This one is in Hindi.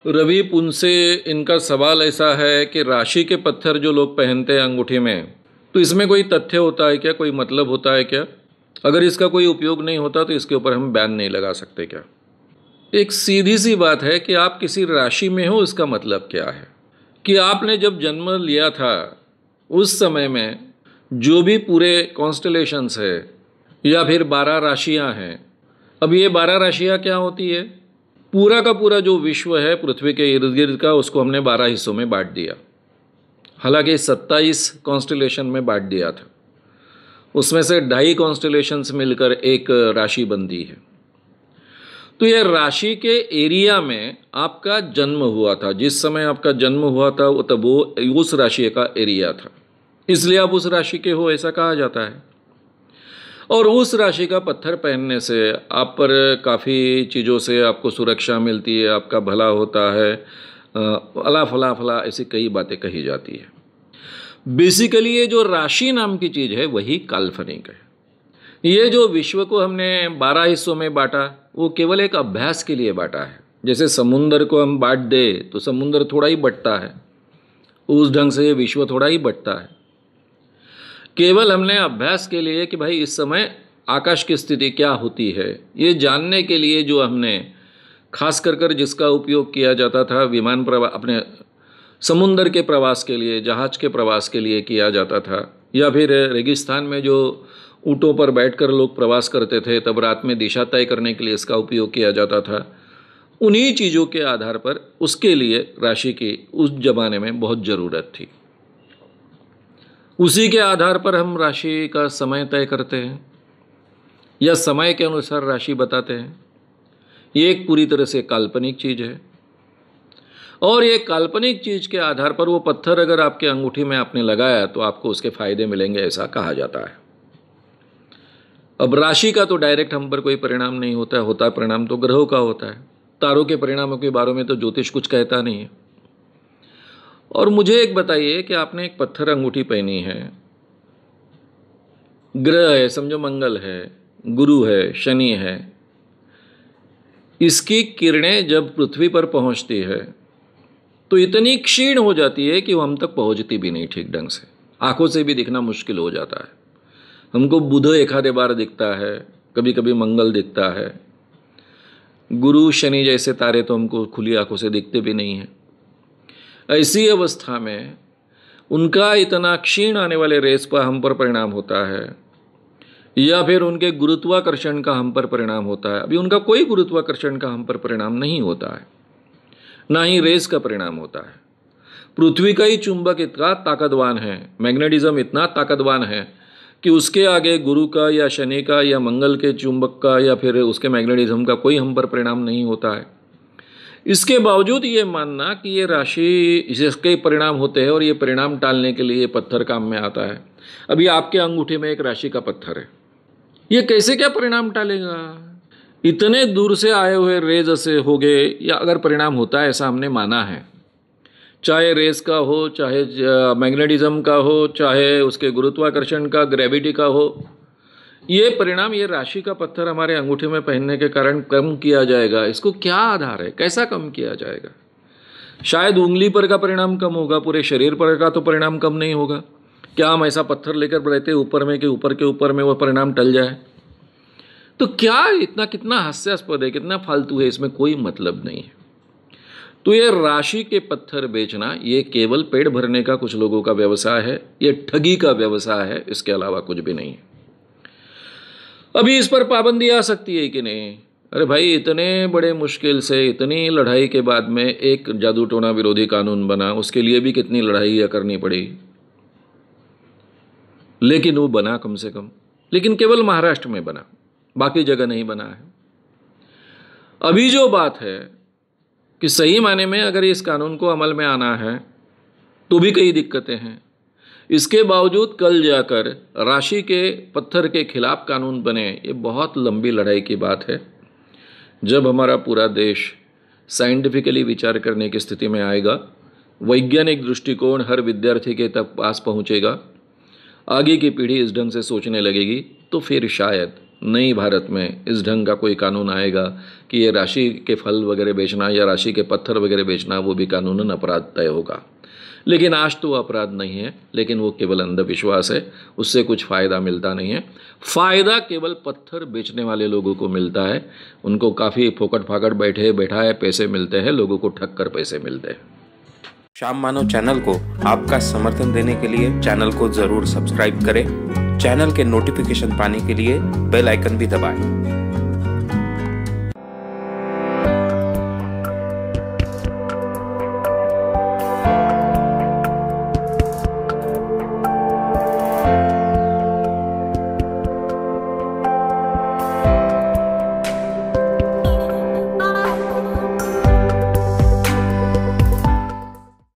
रवि पुन से इनका सवाल ऐसा है कि राशि के पत्थर जो लोग पहनते हैं अंगूठी में, तो इसमें कोई तथ्य होता है क्या, कोई मतलब होता है क्या? अगर इसका कोई उपयोग नहीं होता तो इसके ऊपर हम बैन नहीं लगा सकते क्या? एक सीधी सी बात है कि आप किसी राशि में हो, इसका मतलब क्या है कि आपने जब जन्म लिया था उस समय में जो भी पूरे कॉन्स्टलेशंस है या फिर 12 राशियां हैं। अब ये 12 राशियां क्या होती है? पूरा का पूरा जो विश्व है पृथ्वी के इर्द गिर्द का, उसको हमने 12 हिस्सों में बांट दिया। हालांकि 27 कॉन्स्टलेशन में बांट दिया था, उसमें से 2.5 कॉन्स्टलेशंस मिलकर एक राशि बनती है। तो यह राशि के एरिया में आपका जन्म हुआ था, जिस समय आपका जन्म हुआ था वो तब वो उस राशि का एरिया था, इसलिए आप उस राशि के हो ऐसा कहा जाता है। और उस राशि का पत्थर पहनने से आप पर काफ़ी चीज़ों से आपको सुरक्षा मिलती है, आपका भला होता है, अला फला फला ऐसी कई बातें कही जाती है। बेसिकली ये जो राशि नाम की चीज़ है वही काल्पनिक है। ये जो विश्व को हमने 12 हिस्सों में बांटा वो केवल एक अभ्यास के लिए बांटा है। जैसे समुंदर को हम बांट दे तो समुंदर थोड़ा ही बंटता है, उस ढंग से ये विश्व थोड़ा ही बंटता है। केवल हमने अभ्यास के लिए कि भाई इस समय आकाश की स्थिति क्या होती है ये जानने के लिए जो हमने खास कर जिसका उपयोग किया जाता था विमान प्रवास, अपने समुंदर के प्रवास के लिए, जहाज के प्रवास के लिए किया जाता था, या फिर रेगिस्तान में जो ऊँटों पर बैठकर लोग प्रवास करते थे तब रात में दिशा तय करने के लिए इसका उपयोग किया जाता था। उन्हीं चीज़ों के आधार पर उसके लिए राशि की उस जमाने में बहुत ज़रूरत थी। उसी के आधार पर हम राशि का समय तय करते हैं या समय के अनुसार राशि बताते हैं। ये एक पूरी तरह से काल्पनिक चीज़ है, और ये काल्पनिक चीज़ के आधार पर वो पत्थर अगर आपके अंगूठी में आपने लगाया तो आपको उसके फायदे मिलेंगे ऐसा कहा जाता है। अब राशि का तो डायरेक्ट हम पर कोई परिणाम नहीं होता है, होता परिणाम तो ग्रहों का होता है। तारों के परिणामों के बारे में तो ज्योतिष कुछ कहता नहीं है। और मुझे एक बताइए कि आपने एक पत्थर अंगूठी पहनी है, ग्रह है, समझो मंगल है, गुरु है, शनि है, इसकी किरणें जब पृथ्वी पर पहुंचती है तो इतनी क्षीण हो जाती है कि वो हम तक पहुंचती भी नहीं ठीक ढंग से, आंखों से भी दिखना मुश्किल हो जाता है। हमको बुध एक आधे बार दिखता है, कभी कभी मंगल दिखता है, गुरु शनि जैसे तारे तो हमको खुली आंखों से दिखते भी नहीं हैं। ऐसी अवस्था में उनका इतना क्षीण आने वाले रेस पर हम पर परिणाम होता है, या फिर उनके गुरुत्वाकर्षण का हम पर परिणाम होता है। अभी उनका कोई गुरुत्वाकर्षण का हम पर परिणाम नहीं होता है, ना ही रेस का परिणाम होता है। पृथ्वी का ही चुंबक इतना ताकतवान है, मैग्नेटिज्म इतना ताकतवान है कि उसके आगे गुरु का या शनि का या मंगल के चुंबक का या फिर उसके मैग्नेटिज्म का कोई हम पर परिणाम नहीं होता है। इसके बावजूद ये मानना कि ये राशि इसके परिणाम होते हैं और ये परिणाम टालने के लिए ये पत्थर काम में आता है। अभी आपके अंगूठे में एक राशि का पत्थर है, ये कैसे क्या परिणाम टालेगा? इतने दूर से आए हुए रेज ऐसे हो गए, या अगर परिणाम होता है ऐसा हमने माना है, चाहे रेस का हो, चाहे मैग्नेटिज्म का हो, चाहे उसके गुरुत्वाकर्षण का, ग्रेविटी का हो, ये परिणाम ये राशि का पत्थर हमारे अंगूठे में पहनने के कारण कम किया जाएगा। इसको क्या आधार है, कैसा कम किया जाएगा? शायद उंगली पर का परिणाम कम होगा, पूरे शरीर पर का तो परिणाम कम नहीं होगा। क्या हम ऐसा पत्थर लेकर रहते ऊपर में कि ऊपर के ऊपर में वो परिणाम टल जाए? तो क्या इतना, कितना हास्यास्पद है, कितना फालतू है, इसमें कोई मतलब नहीं है। तो ये राशि के पत्थर बेचना ये केवल पेट भरने का कुछ लोगों का व्यवसाय है, ये ठगी का व्यवसाय है, इसके अलावा कुछ भी नहीं है। अभी इस पर पाबंदी आ सकती है कि नहीं? अरे भाई, इतने बड़े मुश्किल से इतनी लड़ाई के बाद में एक जादू टोना विरोधी कानून बना, उसके लिए भी कितनी लड़ाई करनी पड़ी, लेकिन वो बना कम से कम, लेकिन केवल महाराष्ट्र में बना, बाकी जगह नहीं बना है। अभी जो बात है कि सही मायने में अगर इस कानून को अमल में आना है तो भी कई दिक्कतें हैं। इसके बावजूद कल जाकर राशि के पत्थर के खिलाफ कानून बने, ये बहुत लंबी लड़ाई की बात है। जब हमारा पूरा देश साइंटिफिकली विचार करने की स्थिति में आएगा, वैज्ञानिक दृष्टिकोण हर विद्यार्थी के तक पास पहुंचेगा, आगे की पीढ़ी इस ढंग से सोचने लगेगी, तो फिर शायद नई भारत में इस ढंग का कोई कानून आएगा कि ये राशि के फल वगैरह बेचना या राशि के पत्थर वगैरह बेचना वो भी कानूनन अपराध तय होगा। लेकिन आज तो वो अपराध नहीं है, लेकिन वो केवल अंधविश्वास है, उससे कुछ फ़ायदा मिलता नहीं है। फ़ायदा केवल पत्थर बेचने वाले लोगों को मिलता है, उनको काफ़ी फोकट फाकट बैठाए पैसे मिलते हैं, लोगों को ठग कर पैसे मिलते हैं। श्याम मानव चैनल को आपका समर्थन देने के लिए चैनल को जरूर सब्सक्राइब करें। चैनल के नोटिफिकेशन पाने के लिए बेल आइकन भी दबाएं।